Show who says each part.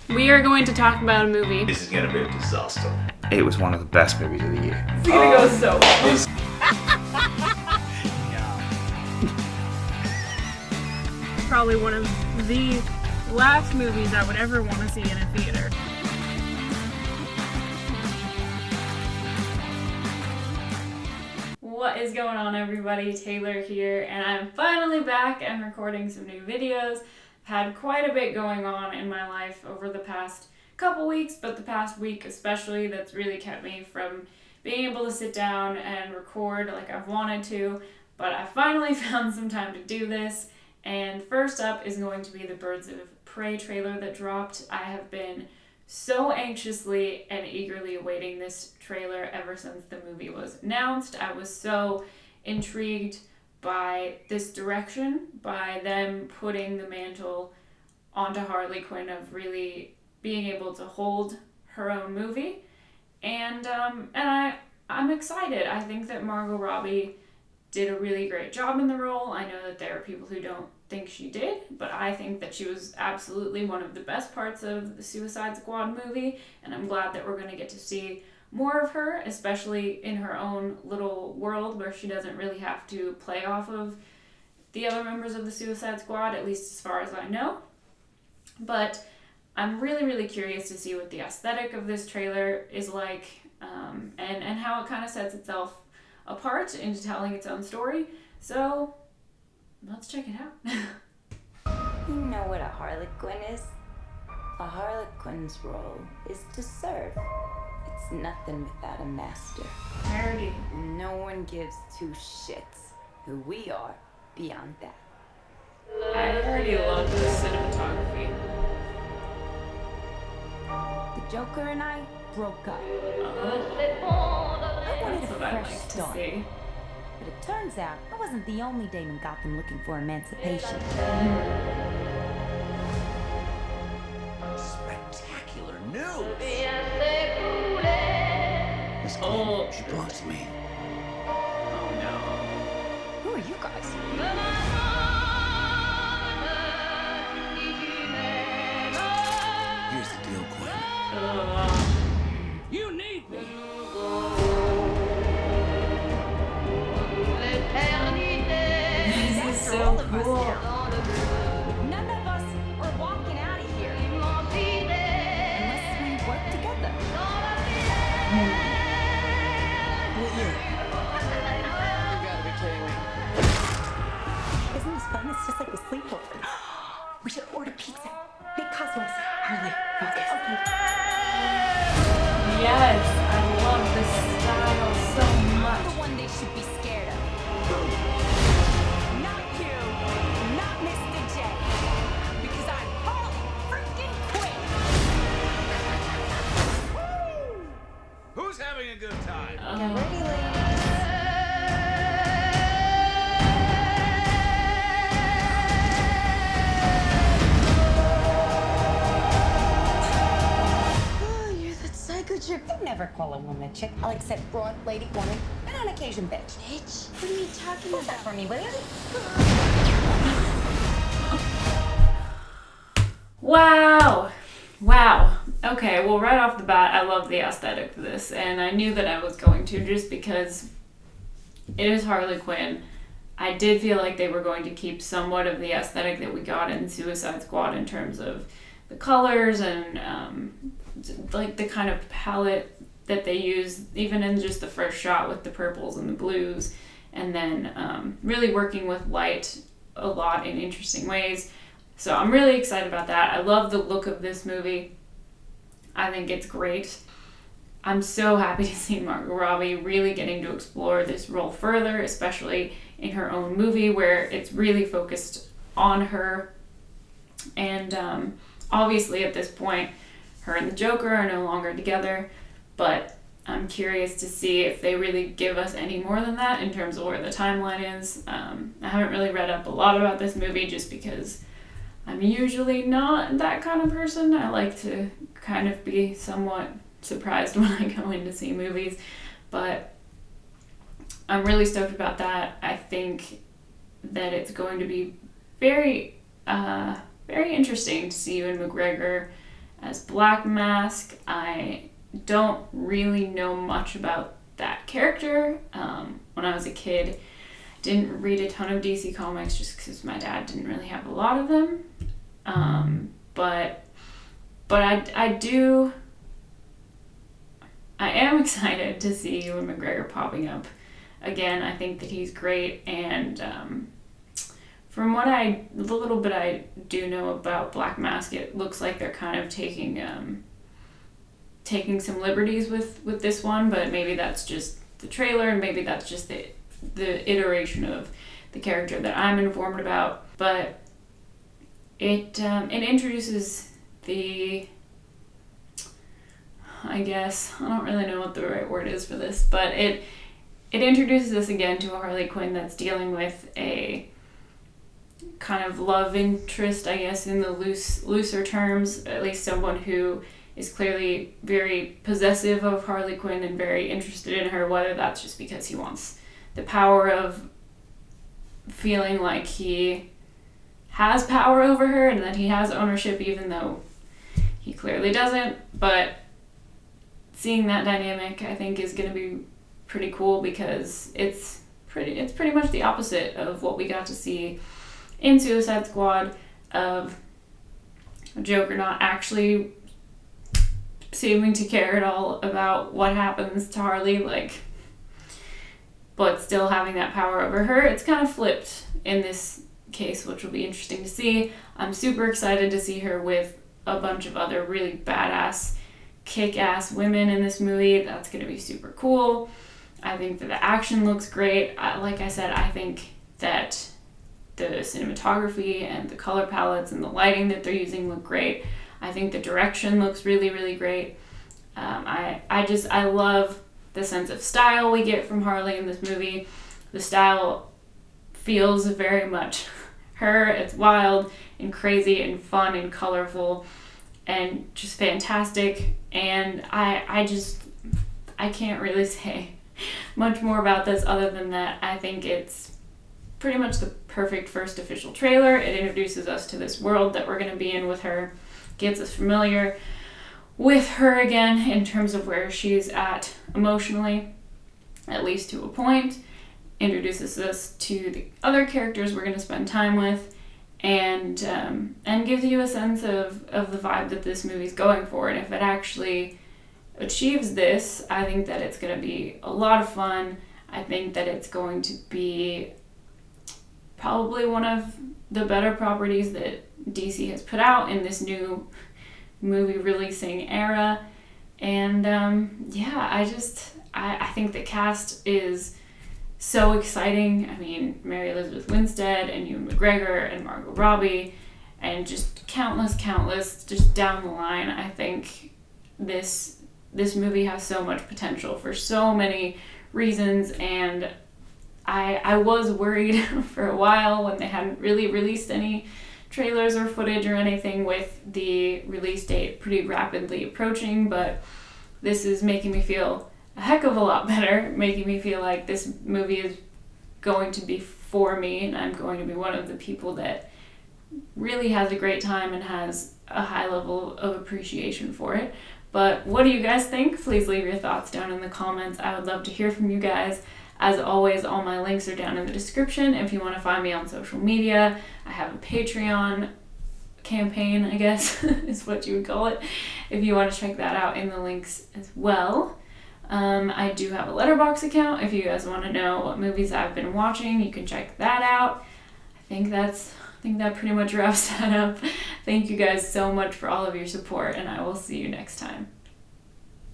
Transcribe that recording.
Speaker 1: We are going to talk about a movie.
Speaker 2: This is gonna be a disaster.
Speaker 3: It was one of the best movies of the year.
Speaker 1: It's gonna go so well. Probably one of the last movies I would ever want to see in a theater. What is going on, everybody? Taylor here, and I'm finally back and recording some new videos. Had quite a bit going on in my life over the past couple weeks, but the past week especially, that's really kept me from being able to sit down and record like I've wanted to, but I finally found some time to do this. And first up is going to be the Birds of Prey trailer that dropped. I have been so anxiously and eagerly awaiting this trailer ever since the movie was announced. I was so intrigued by this direction, by them putting the mantle onto Harley Quinn of really being able to hold her own movie. And I'm excited. I think that Margot Robbie did a really great job in the role. I know that there are people who don't think she did, but I think that she was absolutely one of the best parts of the Suicide Squad movie, and I'm glad that we're going to get to see more of her, especially in her own little world where she doesn't really have to play off of the other members of the Suicide Squad, at least as far as I know. But I'm really, really curious to see what the aesthetic of this trailer is like, and how it kind of sets itself apart into telling its own story. So let's check it out.
Speaker 4: You know what a harlequin is? A harlequin's role is to serve. It's nothing without a master.
Speaker 1: Parody.
Speaker 4: No one gives two shits who we are beyond that.
Speaker 1: I already love the cinematography.
Speaker 4: The Joker and I broke up. I wanted a
Speaker 1: That's what I
Speaker 4: fresh
Speaker 1: like to
Speaker 4: start.
Speaker 1: see.
Speaker 4: But it turns out I wasn't the only dame in Gotham looking for emancipation.
Speaker 2: Spectacular news!
Speaker 3: Miss
Speaker 1: Oh.
Speaker 3: Quinn, she belongs to me.
Speaker 1: Oh no.
Speaker 4: Who are you guys?
Speaker 3: Here's the deal, Quinn.
Speaker 2: You need me!
Speaker 1: This is so cool.
Speaker 4: None of us are walking out of here unless we work together. Isn't this fun? It's just like a sleepover. We should order pizza. Big Cosmos. Harley, focus. Okay.
Speaker 1: Yes, I love this style so
Speaker 4: I'm the
Speaker 1: much.
Speaker 4: one they should be scared of. Not you. Not Mr. J. Because I'm Harley freaking Quinn.
Speaker 2: Who's having a good time?
Speaker 4: Get ready, ladies.
Speaker 5: Oh, you're that psycho chick.
Speaker 4: I never call a woman a chick. I like said broad, lady, woman, and on occasion bitch.
Speaker 5: Bitch, what are you talking
Speaker 4: Who's that
Speaker 5: about?
Speaker 4: for me, will you?
Speaker 1: Wow. Wow. Okay, well, right off the bat, I love the aesthetic of this, and I knew that I was going to just because it is Harley Quinn. I did feel like they were going to keep somewhat of the aesthetic that we got in Suicide Squad in terms of the colors and like the kind of palette that they use, even in just the first shot with the purples and the blues, and then really working with light a lot in interesting ways. So I'm really excited about that. I love the look of this movie. I think it's great. I'm so happy to see Margot Robbie really getting to explore this role further, especially in her own movie where it's really focused on her. And obviously at this point, her and the Joker are no longer together, but I'm curious to see if they really give us any more than that in terms of where the timeline is. I haven't really read up a lot about this movie just because I'm usually not that kind of person. I like to kind of be somewhat surprised when I go in to see movies, but I'm really stoked about that. I think that it's going to be very, very interesting to see Ewan McGregor as Black Mask. I don't really know much about that character. When I was a kid, I didn't read a ton of DC comics just because my dad didn't really have a lot of them. But I am excited to see Ewan McGregor popping up again. I think that he's great, and from the little bit I do know about Black Mask, it looks like they're kind of taking some liberties with this one, but maybe that's just the trailer, and maybe that's just the iteration of the character that I'm informed about. But it introduces I guess, I don't really know what the right word is for this, but it introduces us again to a Harley Quinn that's dealing with a kind of love interest, I guess, in the looser terms, at least someone who is clearly very possessive of Harley Quinn and very interested in her, whether that's just because he wants the power of feeling like he has power over her and that he has ownership even though he clearly doesn't. But seeing that dynamic, I think, is going to be pretty cool, because it's pretty much the opposite of what we got to see in Suicide Squad, of Joker not actually seeming to care at all about what happens to Harley, but still having that power over her. It's kind of flipped in this case, which will be interesting to see. I'm super excited to see her with a bunch of other really badass, kick-ass women in this movie. That's going to be super cool. I think that the action looks great. Like I said, I think that the cinematography and the color palettes and the lighting that they're using look great. I think the direction looks really, really great. I love the sense of style we get from Harley in this movie. The style feels very much her. It's wild and crazy and fun and colorful and just fantastic. And I can't really say much more about this other than that I think it's pretty much the perfect first official trailer. It introduces us to this world that we're going to be in with her, gets us familiar with her again in terms of where she's at emotionally, at least to a point, introduces us to the other characters we're going to spend time with, and gives you a sense of the vibe that this movie's going for. And if it actually achieves this, I think that it's going to be a lot of fun. I think that it's going to be probably one of the better properties that DC has put out in this new movie releasing era. And I think the cast is so exciting. I mean, Mary Elizabeth Winstead and Ewan McGregor and Margot Robbie and just countless just down the line. I think this movie has so much potential for so many reasons, and I was worried for a while when they hadn't really released any trailers or footage or anything, with the release date pretty rapidly approaching, but this is making me feel a heck of a lot better, making me feel like this movie is going to be for me, and I'm going to be one of the people that really has a great time and has a high level of appreciation for it. But what do you guys think? Please leave your thoughts down in the comments. I would love to hear from you guys. As always, all my links are down in the description. If you want to find me on social media, I have a Patreon campaign, I guess, is what you would call it, if you want to check that out in the links as well. I do have a Letterboxd account. If you guys want to know what movies I've been watching, you can check that out. I think that pretty much wraps that up. Thank you guys so much for all of your support, and I will see you next time.